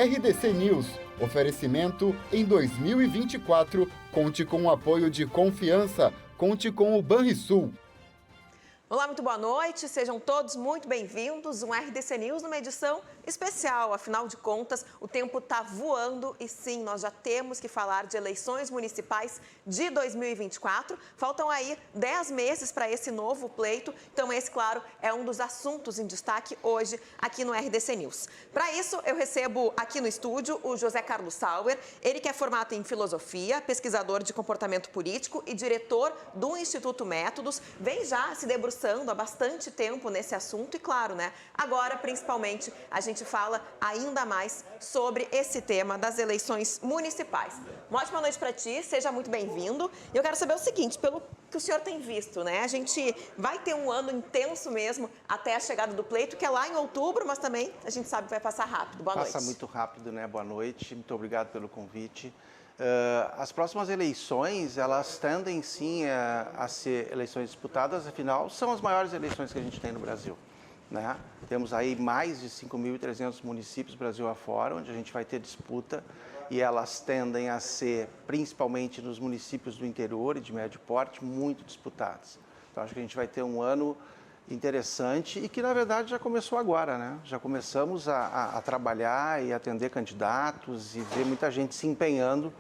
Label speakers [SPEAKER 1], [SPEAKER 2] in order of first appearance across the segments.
[SPEAKER 1] RDC News. Oferecimento em 2024. Conte com o apoio de confiança. Conte com o Banrisul.
[SPEAKER 2] Olá, muito boa noite. Sejam todos muito bem-vindos. Um RDC News numa edição especial. Afinal de contas, o tempo está voando e sim, nós já temos que falar de eleições municipais de 2024. Faltam aí 10 meses para esse novo pleito. Então, esse, claro, é um dos assuntos em destaque hoje aqui no RDC News. Para isso, eu recebo aqui no estúdio o José Carlos Sauer. Ele que é formado em filosofia, pesquisador de comportamento político e diretor do Instituto Métodos. Vem já se debruçando há bastante tempo nesse assunto e, claro, né, agora, principalmente, a gente fala ainda mais sobre esse tema das eleições municipais. Uma ótima noite para ti, seja muito bem-vindo. E eu quero saber o seguinte, pelo que o senhor tem visto, né, a gente vai ter um ano intenso mesmo até a chegada do pleito, que é lá em outubro, mas também a gente sabe que vai passar rápido. Boa noite.
[SPEAKER 3] Passa muito rápido, né? Boa noite, muito obrigado pelo convite. As próximas eleições, elas tendem sim a ser eleições disputadas, afinal, são as maiores eleições que a gente tem no Brasil, né? Temos aí mais de 5.300 municípios Brasil afora, onde a gente vai ter disputa, e elas tendem a ser, principalmente nos municípios do interior e de médio porte, muito disputadas. Então, acho que a gente vai ter um ano interessante e que, na verdade, já começou agora, né? Já começamos a trabalhar e atender candidatos e ver muita gente se empenhando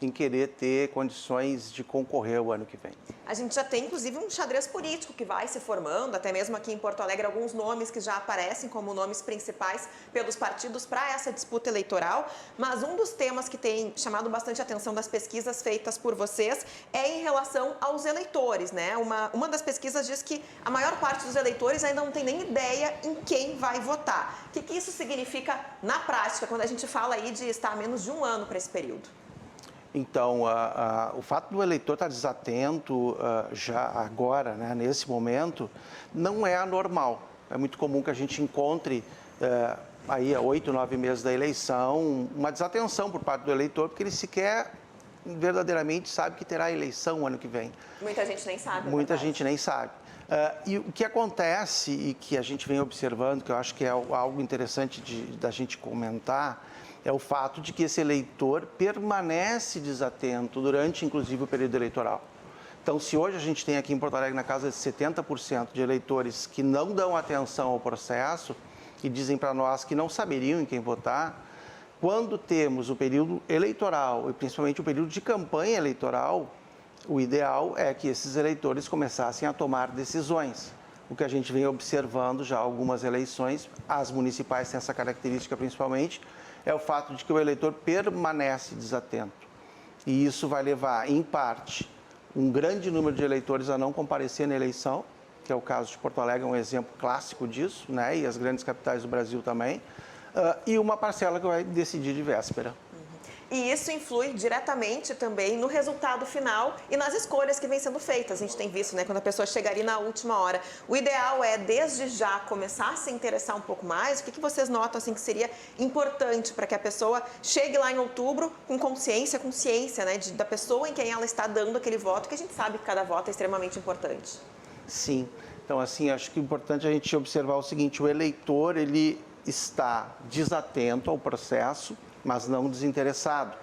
[SPEAKER 3] em querer ter condições de concorrer o ano que vem.
[SPEAKER 2] A gente já tem, inclusive, um xadrez político que vai se formando, até mesmo aqui em Porto Alegre, alguns nomes que já aparecem como nomes principais pelos partidos para essa disputa eleitoral. Mas um dos temas que tem chamado bastante atenção das pesquisas feitas por vocês é em relação aos eleitores, né? Uma das pesquisas diz que a maior parte dos eleitores ainda não tem nem ideia em quem vai votar. O que isso significa na prática, quando a gente fala aí de estar a menos de um ano para esse período?
[SPEAKER 3] Então, o fato do eleitor estar desatento já agora, né, nesse momento, não é anormal. É muito comum que a gente encontre, aí a 8, 9 meses da eleição, uma desatenção por parte do eleitor, porque ele sequer verdadeiramente sabe que terá eleição o ano que vem.
[SPEAKER 2] Muita gente nem sabe.
[SPEAKER 3] Muita gente nem sabe. E o que acontece e que a gente vem observando, que eu acho que é algo interessante da gente comentar, é o fato de que esse eleitor permanece desatento durante, inclusive, o período eleitoral. Então, se hoje a gente tem aqui em Porto Alegre na casa de 70% de eleitores que não dão atenção ao processo e dizem para nós que não saberiam em quem votar, quando temos o período eleitoral e principalmente o período de campanha eleitoral, o ideal é que esses eleitores começassem a tomar decisões. O que a gente vem observando já algumas eleições, as municipais têm essa característica principalmente, é o fato de que o eleitor permanece desatento. E isso vai levar, em parte, um grande número de eleitores a não comparecer na eleição, que é o caso de Porto Alegre, é um exemplo clássico disso, né? E as grandes capitais do Brasil também, e uma parcela que vai decidir de véspera.
[SPEAKER 2] E isso influi diretamente também no resultado final e nas escolhas que vêm sendo feitas. A gente tem visto, né, quando a pessoa chega ali na última hora. O ideal é, desde já, começar a se interessar um pouco mais. O que vocês notam assim, que seria importante para que a pessoa chegue lá em outubro com consciência, né, da pessoa em quem ela está dando aquele voto, que a gente sabe que cada voto é extremamente importante.
[SPEAKER 3] Sim. Então, assim, acho que é importante a gente observar o seguinte, o eleitor, ele está desatento ao processo, mas não desinteressado.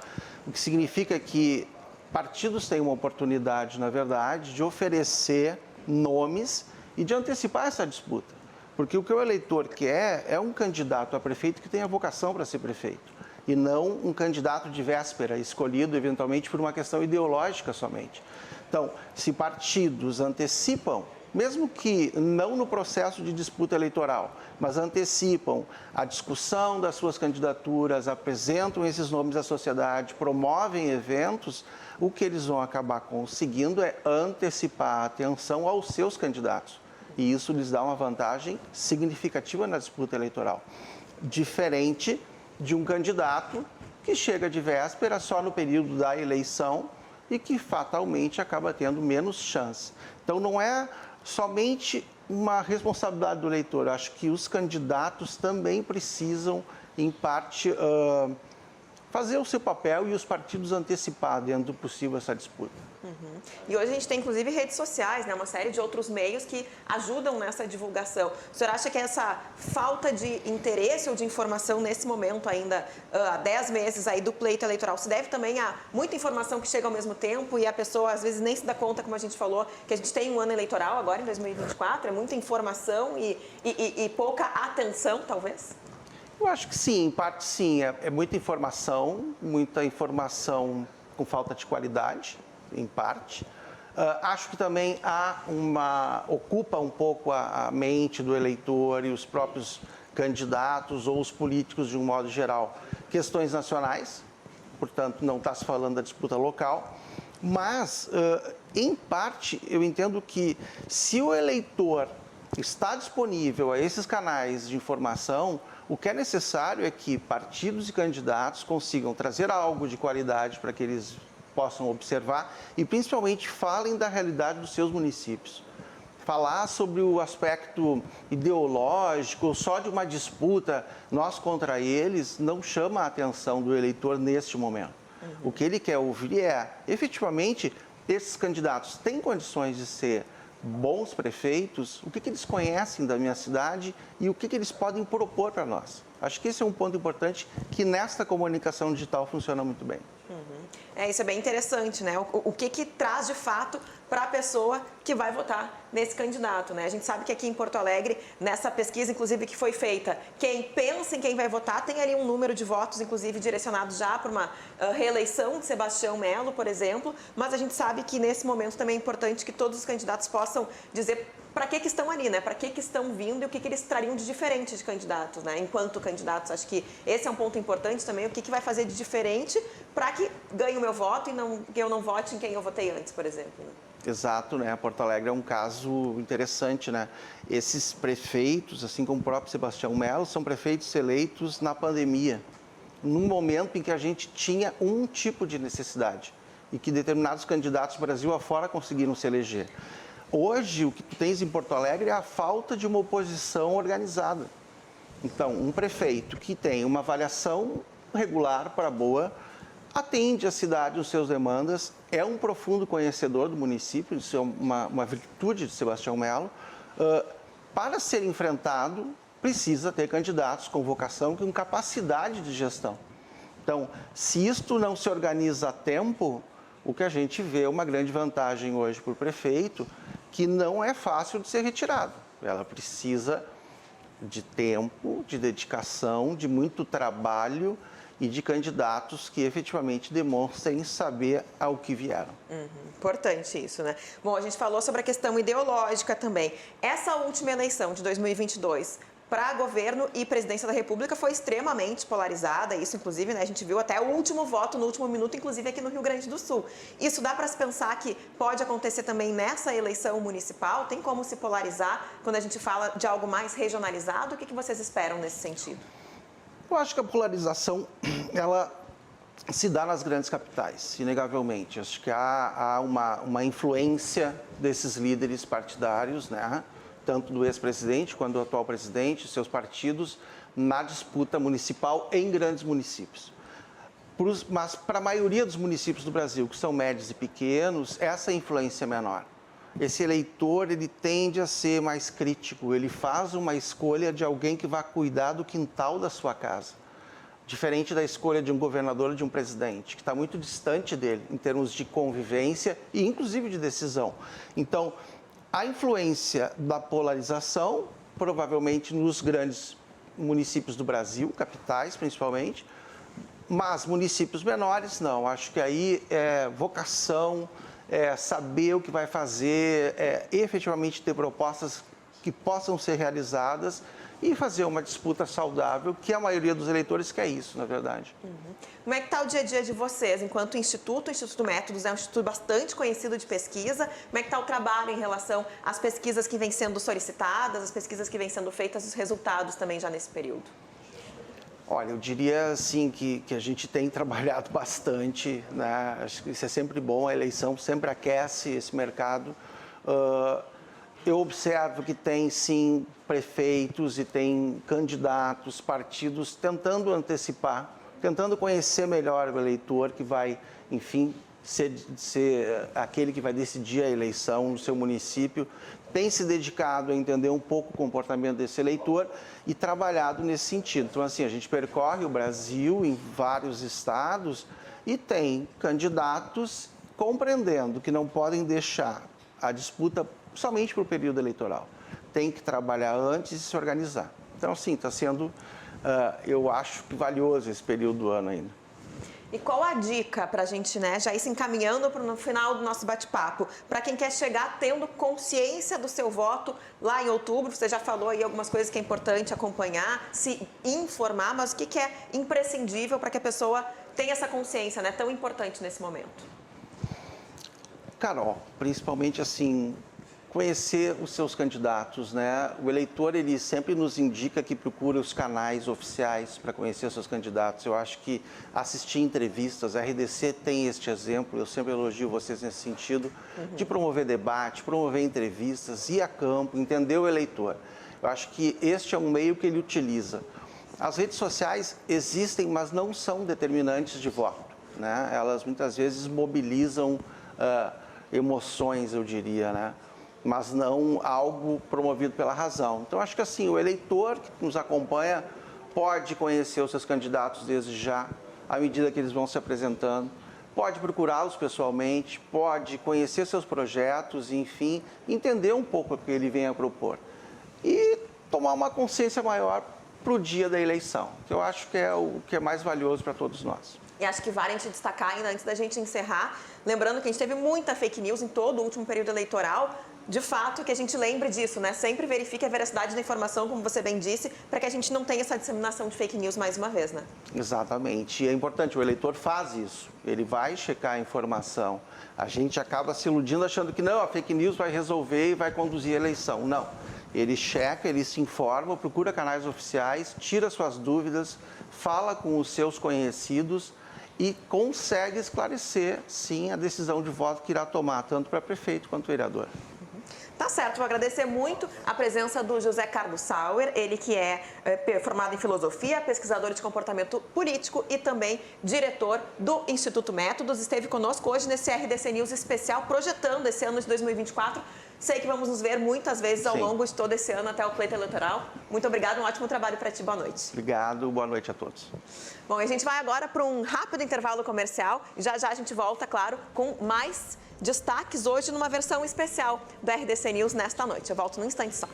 [SPEAKER 3] O que significa que partidos têm uma oportunidade, na verdade, de oferecer nomes e de antecipar essa disputa. Porque o que o eleitor quer é um candidato a prefeito que tenha vocação para ser prefeito, e não um candidato de véspera, escolhido eventualmente por uma questão ideológica somente. Então, se partidos antecipam, mesmo que não no processo de disputa eleitoral, mas antecipam a discussão das suas candidaturas, apresentam esses nomes à sociedade, promovem eventos, o que eles vão acabar conseguindo é antecipar a atenção aos seus candidatos. E isso lhes dá uma vantagem significativa na disputa eleitoral. Diferente de um candidato que chega de véspera só no período da eleição e que fatalmente acaba tendo menos chance. Então, não é somente uma responsabilidade do eleitor. Acho que os candidatos também precisam, em parte, fazer o seu papel e os partidos antecipar dentro do possível essa disputa.
[SPEAKER 2] E hoje a gente tem, inclusive, redes sociais, né? Uma série de outros meios que ajudam nessa divulgação. O senhor acha que essa falta de interesse ou de informação nesse momento ainda, há 10 meses aí do pleito eleitoral, se deve também a muita informação que chega ao mesmo tempo e a pessoa, às vezes, nem se dá conta, como a gente falou, que a gente tem um ano eleitoral agora, em 2024, é muita informação e pouca atenção, talvez?
[SPEAKER 3] Eu acho que sim, em parte sim. É muita informação com falta de qualidade, em parte. Acho que também ocupa um pouco a mente do eleitor e os próprios candidatos ou os políticos de um modo geral. Questões nacionais, portanto, não está se falando da disputa local, mas, em parte, eu entendo que se o eleitor está disponível a esses canais de informação, o que é necessário é que partidos e candidatos consigam trazer algo de qualidade para que eles possam observar e, principalmente, falem da realidade dos seus municípios. Falar sobre o aspecto ideológico, só de uma disputa nós contra eles, não chama a atenção do eleitor neste momento. O que ele quer ouvir é, efetivamente, esses candidatos têm condições de ser bons prefeitos, o que eles conhecem da minha cidade e o que eles podem propor para nós. Acho que esse é um ponto importante que nesta comunicação digital funciona muito bem.
[SPEAKER 2] Isso é bem interessante, né? O que traz de fato para a pessoa que vai votar nesse candidato, né? A gente sabe que aqui em Porto Alegre, nessa pesquisa, inclusive, que foi feita, quem pensa em quem vai votar tem ali um número de votos, inclusive, direcionados já para uma reeleição de Sebastião Melo, por exemplo, mas a gente sabe que nesse momento também é importante que todos os candidatos possam dizer para que estão ali, né? Para que estão vindo e o que eles trariam de diferente de candidatos, né? Enquanto candidatos, acho que esse é um ponto importante também, o que vai fazer de diferente para que ganhe o meu voto e que eu não vote em quem eu votei antes, por exemplo. Né?
[SPEAKER 3] Exato, né? Porto Alegre é um caso interessante, né? Esses prefeitos, assim como o próprio Sebastião Melo, são prefeitos eleitos na pandemia, num momento em que a gente tinha um tipo de necessidade e que determinados candidatos Brasil afora conseguiram se eleger. Hoje, o que tu tens em Porto Alegre é a falta de uma oposição organizada. Então, um prefeito que tem uma avaliação regular para boa, atende a cidade, os seus demandas, é um profundo conhecedor do município, isso é uma virtude de Sebastião Melo. Para ser enfrentado, precisa ter candidatos com vocação e com capacidade de gestão. Então, se isto não se organiza a tempo, o que a gente vê é uma grande vantagem hoje para o prefeito, que não é fácil de ser retirado. Ela precisa de tempo, de dedicação, de muito trabalho e de candidatos que efetivamente demonstrem saber ao que vieram.
[SPEAKER 2] Importante isso, né? Bom, a gente falou sobre a questão ideológica também. Essa última eleição de 2022 para governo e presidência da República foi extremamente polarizada, isso inclusive, né, a gente viu até o último voto no último minuto, inclusive aqui no Rio Grande do Sul. Isso dá para se pensar que pode acontecer também nessa eleição municipal? Tem como se polarizar quando a gente fala de algo mais regionalizado? O que vocês esperam nesse sentido?
[SPEAKER 3] Eu acho que a polarização, ela se dá nas grandes capitais, inegavelmente. Acho que há uma influência desses líderes partidários, né? Tanto do ex-presidente quanto do atual presidente, seus partidos, na disputa municipal em grandes municípios. Mas para a maioria dos municípios do Brasil, que são médios e pequenos, essa influência é menor. Esse eleitor, ele tende a ser mais crítico, ele faz uma escolha de alguém que vai cuidar do quintal da sua casa. Diferente da escolha de um governador ou de um presidente, que está muito distante dele em termos de convivência e inclusive de decisão. Então, a influência da polarização, provavelmente nos grandes municípios do Brasil, capitais principalmente, mas municípios menores não. Acho que aí é vocação, é saber o que vai fazer, é efetivamente ter propostas que possam ser realizadas e fazer uma disputa saudável, que a maioria dos eleitores quer isso, na verdade.
[SPEAKER 2] Como é que está o dia a dia de vocês, enquanto instituto? O Instituto Métodos é um instituto bastante conhecido de pesquisa. Como é que está o trabalho em relação às pesquisas que vêm sendo solicitadas, as pesquisas que vêm sendo feitas, os resultados também já nesse período?
[SPEAKER 3] Olha, eu diria assim que a gente tem trabalhado bastante, né? Acho que isso é sempre bom, a eleição sempre aquece esse mercado. Eu observo que tem, sim, prefeitos e tem candidatos, partidos tentando antecipar, tentando conhecer melhor o eleitor que vai, enfim, ser aquele que vai decidir a eleição no seu município, tem se dedicado a entender um pouco o comportamento desse eleitor e trabalhado nesse sentido. Então, assim, a gente percorre o Brasil em vários estados e tem candidatos compreendendo que não podem deixar a disputa somente para o período eleitoral. Tem que trabalhar antes e se organizar. Então, assim, está sendo, eu acho, valioso esse período do ano ainda.
[SPEAKER 2] E qual a dica para a gente, né, já ir se encaminhando para no final do nosso bate-papo, para quem quer chegar tendo consciência do seu voto lá em outubro? Você já falou aí algumas coisas que é importante acompanhar, se informar, mas o que é imprescindível para que a pessoa tenha essa consciência, né, tão importante nesse momento?
[SPEAKER 3] Carol, principalmente assim, conhecer os seus candidatos, né? O eleitor, ele sempre nos indica que procura os canais oficiais para conhecer os seus candidatos. Eu acho que assistir entrevistas, a RDC tem este exemplo, eu sempre elogio vocês nesse sentido, de promover debate, promover entrevistas, ir a campo, entender o eleitor. Eu acho que este é um meio que ele utiliza. As redes sociais existem, mas não são determinantes de voto, né? Elas muitas vezes mobilizam emoções, eu diria, né? Mas não algo promovido pela razão. Então, acho que assim, o eleitor que nos acompanha pode conhecer os seus candidatos desde já, à medida que eles vão se apresentando, pode procurá-los pessoalmente, pode conhecer seus projetos, enfim, entender um pouco o que ele vem a propor. E tomar uma consciência maior para o dia da eleição, que eu acho que é o que é mais valioso para todos nós.
[SPEAKER 2] E acho que vale a gente destacar ainda antes da gente encerrar, lembrando que a gente teve muita fake news em todo o último período eleitoral. De fato, que a gente lembre disso, né? Sempre verifique a veracidade da informação, como você bem disse, para que a gente não tenha essa disseminação de fake news mais uma vez, né?
[SPEAKER 3] Exatamente. E é importante, o eleitor faz isso. Ele vai checar a informação. A gente acaba se iludindo achando que não, a fake news vai resolver e vai conduzir a eleição. Não. Ele checa, ele se informa, procura canais oficiais, tira suas dúvidas, fala com os seus conhecidos e consegue esclarecer, sim, a decisão de voto que irá tomar, tanto para prefeito quanto vereador.
[SPEAKER 2] Tá certo, vou agradecer muito a presença do José Carlos Sauer, ele que é formado em filosofia, pesquisador de comportamento político e também diretor do Instituto Métodos. Esteve conosco hoje nesse RDC News especial, projetando esse ano de 2024. Sei que vamos nos ver muitas vezes ao longo de todo esse ano até o pleito eleitoral. Muito obrigado, um ótimo trabalho para ti, boa noite.
[SPEAKER 3] Obrigado, boa noite a todos.
[SPEAKER 2] Bom, a gente vai agora para um rápido intervalo comercial e já a gente volta, claro, com mais destaques hoje numa versão especial do RDC News nesta noite. Eu volto num instante só.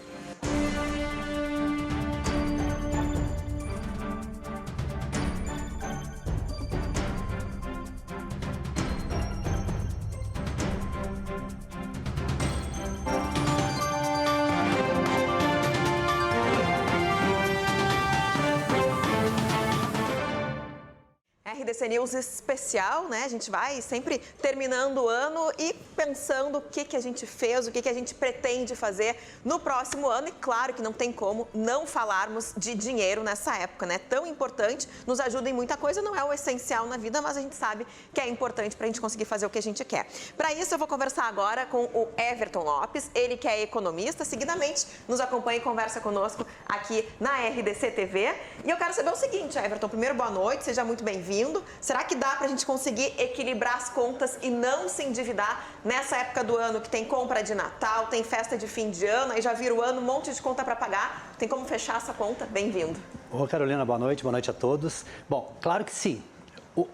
[SPEAKER 2] RDC News especial, né? A gente vai sempre terminando o ano e pensando o que a gente fez, o que a gente pretende fazer no próximo ano. E claro que não tem como não falarmos de dinheiro nessa época, né? Tão importante, nos ajuda em muita coisa, não é o essencial na vida, mas a gente sabe que é importante para a gente conseguir fazer o que a gente quer. Para isso, eu vou conversar agora com o Everton Lopes, ele que é economista, seguidamente nos acompanha e conversa conosco aqui na RDC TV. E eu quero saber o seguinte, Everton, primeiro, boa noite, seja muito bem-vindo. Será que dá para a gente conseguir equilibrar as contas e não se endividar nessa época do ano que tem compra de Natal, tem festa de fim de ano, aí já vira o ano, um monte de conta para pagar? Tem como fechar essa conta? Bem-vindo.
[SPEAKER 4] Ô, Carolina, boa noite a todos. Bom, claro que sim.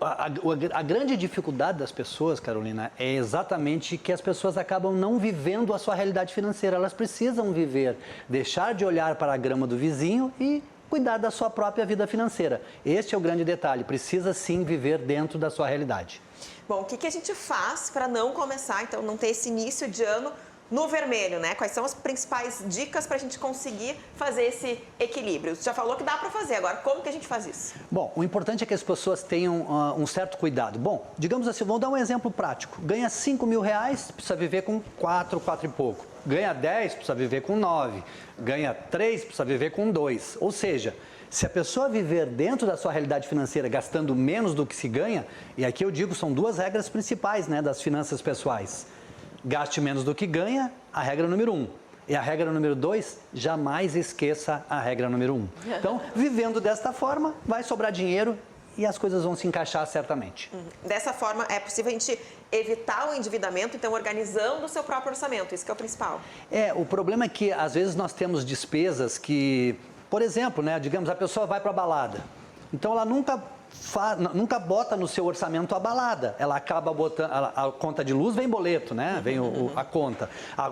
[SPEAKER 4] A grande dificuldade das pessoas, Carolina, é exatamente que as pessoas acabam não vivendo a sua realidade financeira. Elas precisam viver, deixar de olhar para a grama do vizinho e cuidar da sua própria vida financeira. Este é o grande detalhe, precisa sim viver dentro da sua realidade.
[SPEAKER 2] Bom, o que a gente faz para não começar, então, não ter esse início de ano no vermelho, né? Quais são as principais dicas para a gente conseguir fazer esse equilíbrio? Você já falou que dá para fazer, agora como que a gente faz isso?
[SPEAKER 4] Bom, o importante é que as pessoas tenham um certo cuidado. Bom, digamos assim, vamos dar um exemplo prático. Ganha R$5.000, precisa viver com 4 e pouco. Ganha 10, precisa viver com 9. Ganha 3, precisa viver com 2. Ou seja, se a pessoa viver dentro da sua realidade financeira gastando menos do que se ganha, e aqui eu digo, são duas regras principais, né, das finanças pessoais. Gaste menos do que ganha, a regra número 1. E a regra número 2, jamais esqueça a regra número 1. Então, vivendo desta forma, vai sobrar dinheiro e as coisas vão se encaixar certamente.
[SPEAKER 2] Dessa forma, é possível a gente evitar o endividamento, então, organizando o seu próprio orçamento, isso que é o principal.
[SPEAKER 4] O problema é que, às vezes, nós temos despesas que, por exemplo, né, digamos, a pessoa vai para a balada, então ela nunca bota no seu orçamento a balada, ela acaba botando, a conta de luz vem boleto, né? Vem a conta,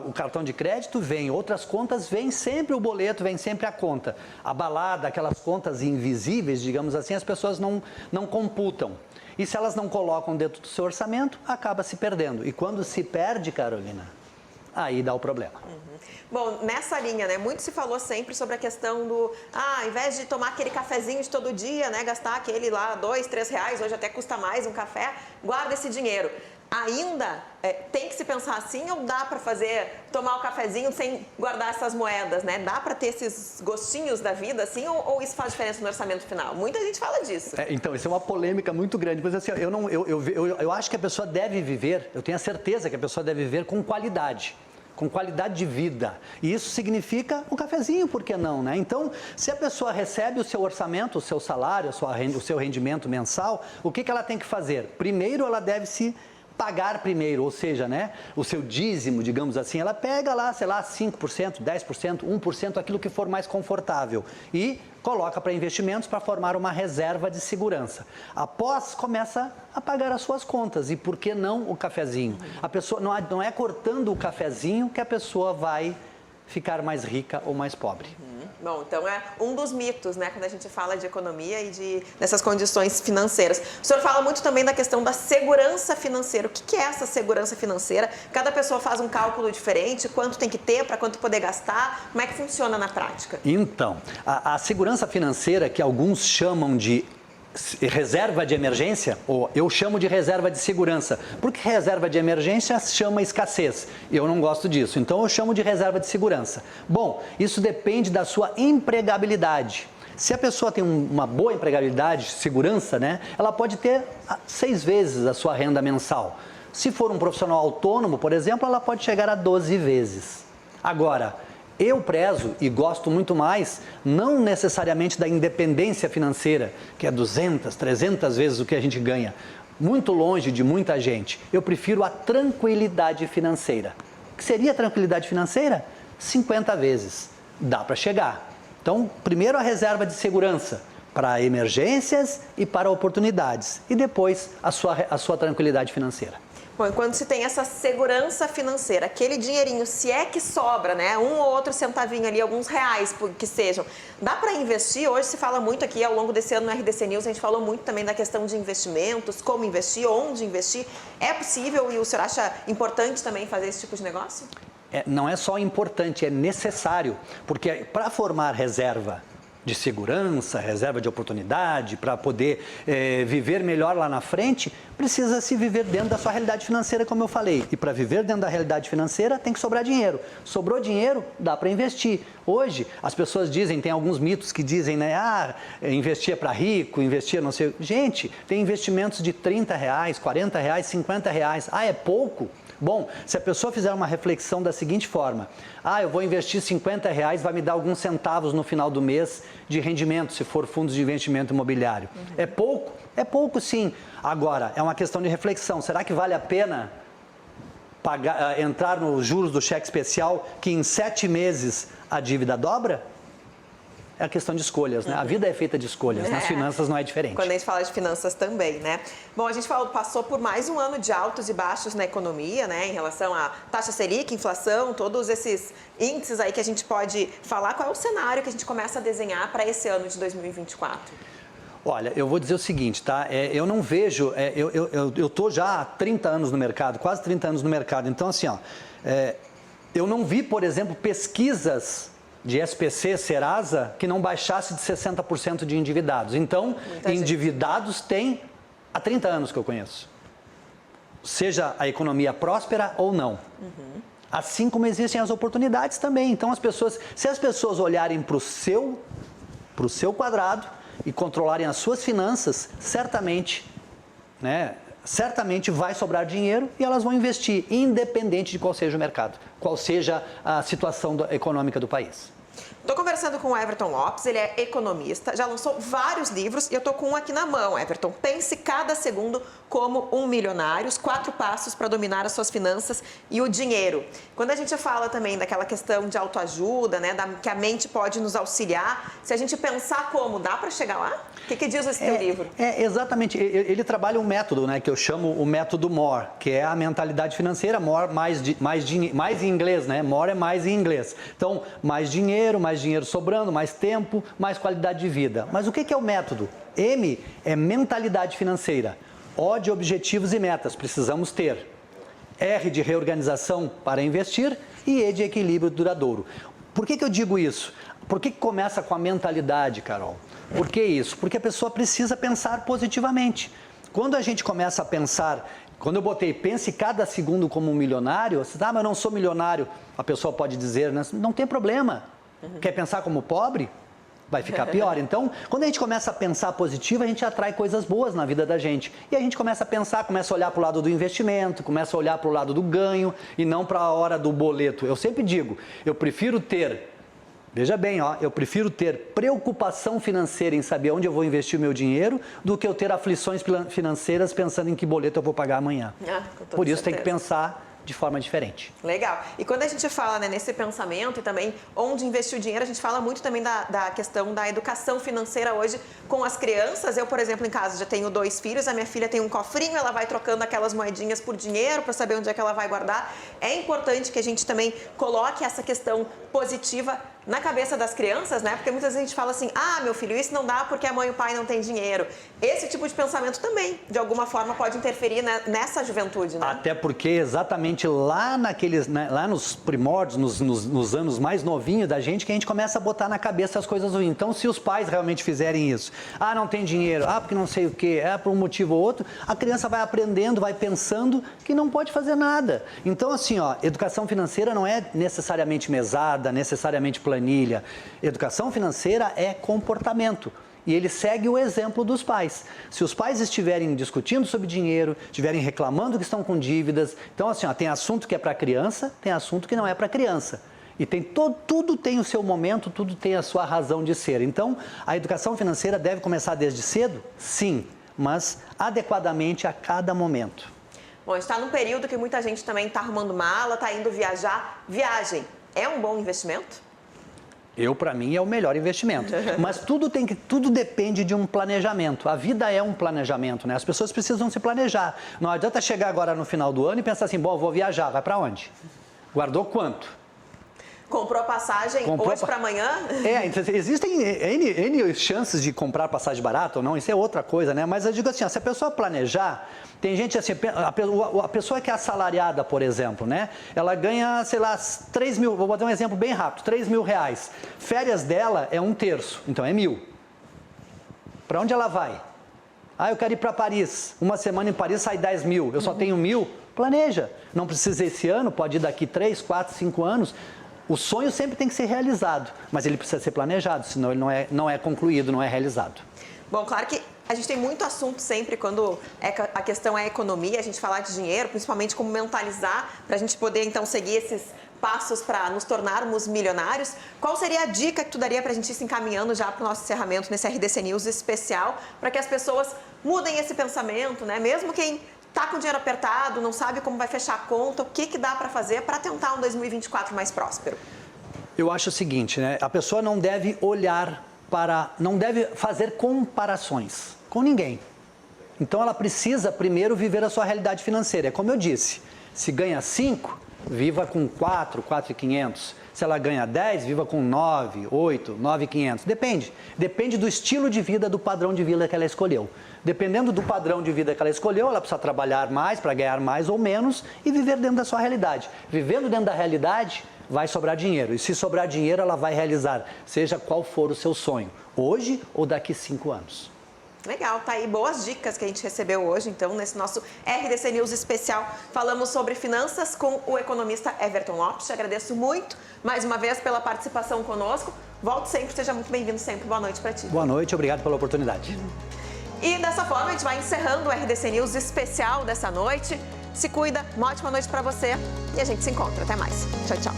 [SPEAKER 4] o cartão de crédito vem, outras contas vem sempre o boleto, vem sempre a conta. A balada, aquelas contas invisíveis, digamos assim, as pessoas não computam. E se elas não colocam dentro do seu orçamento, acaba se perdendo. E quando se perde, Carolina, aí dá o problema.
[SPEAKER 2] Bom, nessa linha, né, muito se falou sempre sobre a questão do, ao invés de tomar aquele cafezinho de todo dia, né, gastar aquele lá R$2, R$3, hoje até custa mais um café, guarda esse dinheiro. Ainda tem que se pensar assim ou dá para tomar o cafezinho sem guardar essas moedas, né? Dá para ter esses gostinhos da vida assim ou isso faz diferença no orçamento final? Muita gente fala disso.
[SPEAKER 4] Então, isso é uma polêmica muito grande, mas assim, eu acho que a pessoa deve viver, eu tenho a certeza que a pessoa deve viver com qualidade de vida. E isso significa um cafezinho, por que não, né? Então, se a pessoa recebe o seu orçamento, o seu salário, o seu rendimento mensal, o que ela tem que fazer? Primeiro, ela deve se pagar primeiro, ou seja, né, o seu dízimo, digamos assim, ela pega lá, sei lá, 5%, 10%, 1%, aquilo que for mais confortável e coloca para investimentos para formar uma reserva de segurança. Após, começa a pagar as suas contas. E por que não o cafezinho? A pessoa não é cortando o cafezinho que a pessoa vai ficar mais rica ou mais pobre.
[SPEAKER 2] Bom, então é um dos mitos, né, quando a gente fala de economia e dessas condições financeiras. O senhor fala muito também da questão da segurança financeira. O que é essa segurança financeira? Cada pessoa faz um cálculo diferente, quanto tem que ter, para quanto poder gastar, como é que funciona na prática?
[SPEAKER 4] Então, a segurança financeira, que alguns chamam de reserva de emergência, ou eu chamo de reserva de segurança, porque reserva de emergência chama escassez, eu não gosto disso, então eu chamo de reserva de segurança. Bom, isso depende da sua empregabilidade. Se a pessoa tem uma boa empregabilidade, segurança, né, ela pode ter 6 vezes a sua renda mensal. Se for um profissional autônomo, por exemplo, ela pode chegar a 12 vezes. Agora, eu prezo e gosto muito mais, não necessariamente da independência financeira, que é 200, 300 vezes o que a gente ganha, muito longe de muita gente. Eu prefiro a tranquilidade financeira. O que seria a tranquilidade financeira? 50 vezes. Dá para chegar. Então, primeiro a reserva de segurança para emergências e para oportunidades. E depois a sua tranquilidade financeira.
[SPEAKER 2] Bom, enquanto se tem essa segurança financeira, aquele dinheirinho, se é que sobra, né, um ou outro centavinho ali, alguns reais que sejam, dá para investir? Hoje se fala muito aqui, ao longo desse ano no RDC News, a gente falou muito também da questão de investimentos, como investir, onde investir. É possível e o senhor acha importante também fazer esse tipo de negócio?
[SPEAKER 4] Não é só importante, é necessário, porque para formar reserva de segurança, reserva de oportunidade, para poder viver melhor lá na frente, precisa se viver dentro da sua realidade financeira, como eu falei. E para viver dentro da realidade financeira, tem que sobrar dinheiro. Sobrou dinheiro, dá para investir. Hoje, as pessoas dizem, tem alguns mitos que dizem, né, investir é para rico, investir não sei... Gente, tem investimentos de R$30, R$40, R$50. É pouco? Bom, se a pessoa fizer uma reflexão da seguinte forma, eu vou investir R$50, vai me dar alguns centavos no final do mês de rendimento, se for fundos de investimento imobiliário. É pouco? É pouco sim. Agora, é uma questão de reflexão. Será que vale a pena entrar nos juros do cheque especial que em 7 meses a dívida dobra? É a questão de escolhas, né? A vida é feita de escolhas, nas finanças não é diferente.
[SPEAKER 2] Quando a gente fala de finanças também, né? Bom, a gente passou por mais um ano de altos e baixos na economia, né? Em relação à taxa Selic, inflação, todos esses índices aí que a gente pode falar. Qual é o cenário que a gente começa a desenhar para esse ano de 2024?
[SPEAKER 4] Olha, eu vou dizer o seguinte, tá? Eu não vejo... eu estou já há 30 anos no mercado, quase 30 anos no mercado. Então, assim, eu não vi, por exemplo, pesquisas de SPC, Serasa, que não baixasse de 60% de endividados. Então, endividados tem há 30 anos que eu conheço. Seja a economia próspera ou não. Assim como existem as oportunidades também. Então, se as pessoas olharem para o seu quadrado e controlarem as suas finanças, certamente, né, certamente vai sobrar dinheiro e elas vão investir, independente de qual seja o mercado, qual seja a situação econômica do país.
[SPEAKER 2] Estou conversando com o Everton Lopes, ele é economista, já lançou vários livros e eu estou com um aqui na mão, Everton. Pense cada segundo como um milionário, os 4 passos para dominar as suas finanças e o dinheiro. Quando a gente fala também daquela questão de autoajuda, né, que a mente pode nos auxiliar, se a gente pensar como, dá para chegar lá? O que diz esse teu livro?
[SPEAKER 4] Exatamente. Ele trabalha um método, né, que eu chamo o método MORE, que é a mentalidade financeira. MORE, mais em inglês, né? MORE é mais em inglês. Então, mais dinheiro sobrando, mais tempo, mais qualidade de vida. Mas o que é o método? M é mentalidade financeira. O de objetivos e metas, precisamos ter. R de reorganização para investir e E de equilíbrio duradouro. Por que eu digo isso? Por que começa com a mentalidade, Carol? Por que isso? Porque a pessoa precisa pensar positivamente. Quando a gente começa a pensar, quando eu botei pense cada segundo como um milionário, você mas eu não sou milionário, a pessoa pode dizer, né? Não tem problema. Quer pensar como pobre? Vai ficar pior. Então, quando a gente começa a pensar positivo, a gente atrai coisas boas na vida da gente. E a gente começa a pensar, começa a olhar para o lado do investimento, começa a olhar para o lado do ganho e não para a hora do boleto. Eu sempre digo, eu prefiro ter, veja bem, eu prefiro ter preocupação financeira em saber onde eu vou investir o meu dinheiro do que eu ter aflições financeiras pensando em que boleto eu vou pagar amanhã. Por isso tem que pensar de forma diferente.
[SPEAKER 2] Legal. E quando a gente fala, né, nesse pensamento e também onde investir o dinheiro, a gente fala muito também da questão da educação financeira hoje com as crianças. Eu, por exemplo, em casa já tenho 2 filhos, a minha filha tem um cofrinho, ela vai trocando aquelas moedinhas por dinheiro para saber onde é que ela vai guardar. É importante que a gente também coloque essa questão positiva na cabeça das crianças, né? Porque muitas vezes a gente fala assim, meu filho, isso não dá porque a mãe e o pai não têm dinheiro. Esse tipo de pensamento também, de alguma forma, pode interferir nessa juventude, né?
[SPEAKER 4] Até porque exatamente lá lá nos primórdios, nos anos mais novinhos da gente, que a gente começa a botar na cabeça as coisas ruins. Então, se os pais realmente fizerem isso, não tem dinheiro, porque não sei o quê, por um motivo ou outro, a criança vai aprendendo, vai pensando que não pode fazer nada. Então, assim, educação financeira não é necessariamente mesada, necessariamente planejada. Educação financeira é comportamento. E ele segue o exemplo dos pais. Se os pais estiverem discutindo sobre dinheiro, estiverem reclamando que estão com dívidas, então assim, tem assunto que é para criança, tem assunto que não é para criança. E tudo tem o seu momento, tudo tem a sua razão de ser. Então, a educação financeira deve começar desde cedo? Sim, mas adequadamente a cada momento.
[SPEAKER 2] Bom, a gente está num período que muita gente também está arrumando mala, está indo viajar. Viagem é um bom investimento?
[SPEAKER 4] Para mim, é o melhor investimento. Mas tudo depende de um planejamento. A vida é um planejamento, né? As pessoas precisam se planejar. Não adianta chegar agora no final do ano e pensar assim, vou viajar, vai para onde? Guardou quanto?
[SPEAKER 2] Comprou a passagem hoje para amanhã?
[SPEAKER 4] Existem N chances de comprar passagem barata ou não, isso é outra coisa, né? Mas eu digo assim, se a pessoa planejar, tem gente assim, a pessoa que é assalariada, por exemplo, né? Ela ganha, sei lá, 3 mil, vou dar um exemplo bem rápido, 3 mil reais. Férias dela é 1/3, então é 1.000. Para onde ela vai? Eu quero ir para Paris, uma semana em Paris sai 10 mil, eu só tenho 1.000, planeja. Não precisa esse ano, pode ir daqui 3, 4, 5 anos. O sonho sempre tem que ser realizado, mas ele precisa ser planejado, senão ele não é concluído, não é realizado.
[SPEAKER 2] Bom, claro que a gente tem muito assunto sempre quando a questão é economia, a gente falar de dinheiro, principalmente como mentalizar, para a gente poder então seguir esses passos para nos tornarmos milionários. Qual seria a dica que tu daria para a gente ir se encaminhando já para o nosso encerramento nesse RDC News especial, para que as pessoas mudem esse pensamento, né? Mesmo quem está com o dinheiro apertado, não sabe como vai fechar a conta, o que dá para fazer para tentar um 2024 mais próspero? Eu
[SPEAKER 4] acho o seguinte, né? A pessoa não deve não deve fazer comparações com ninguém. Então ela precisa primeiro viver a sua realidade financeira. É como eu disse, se ganha 5, viva com 4.500. Se ela ganha 10, viva com 9, 8, 9.500. Depende do estilo de vida, do padrão de vida que ela escolheu. Dependendo do padrão de vida que ela escolheu, ela precisa trabalhar mais para ganhar mais ou menos e viver dentro da sua realidade. Vivendo dentro da realidade, vai sobrar dinheiro. E se sobrar dinheiro, ela vai realizar, seja qual for o seu sonho, hoje ou daqui 5 anos. Legal, tá aí boas dicas que a gente recebeu hoje, então, nesse nosso RDC News especial. Falamos sobre finanças com o economista Everton Lopes. Te agradeço muito, mais uma vez, pela participação conosco. Volte sempre, seja muito bem-vindo sempre. Boa noite para ti. Boa noite, obrigado pela oportunidade. E dessa forma, a gente vai encerrando o RDC News especial dessa noite. Se cuida, uma ótima noite para você e a gente se encontra. Até mais. Tchau, tchau.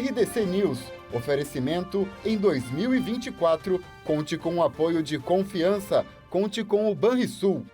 [SPEAKER 1] RDC News. Oferecimento em 2024. Conte com o apoio de confiança. Conte com o Banrisul.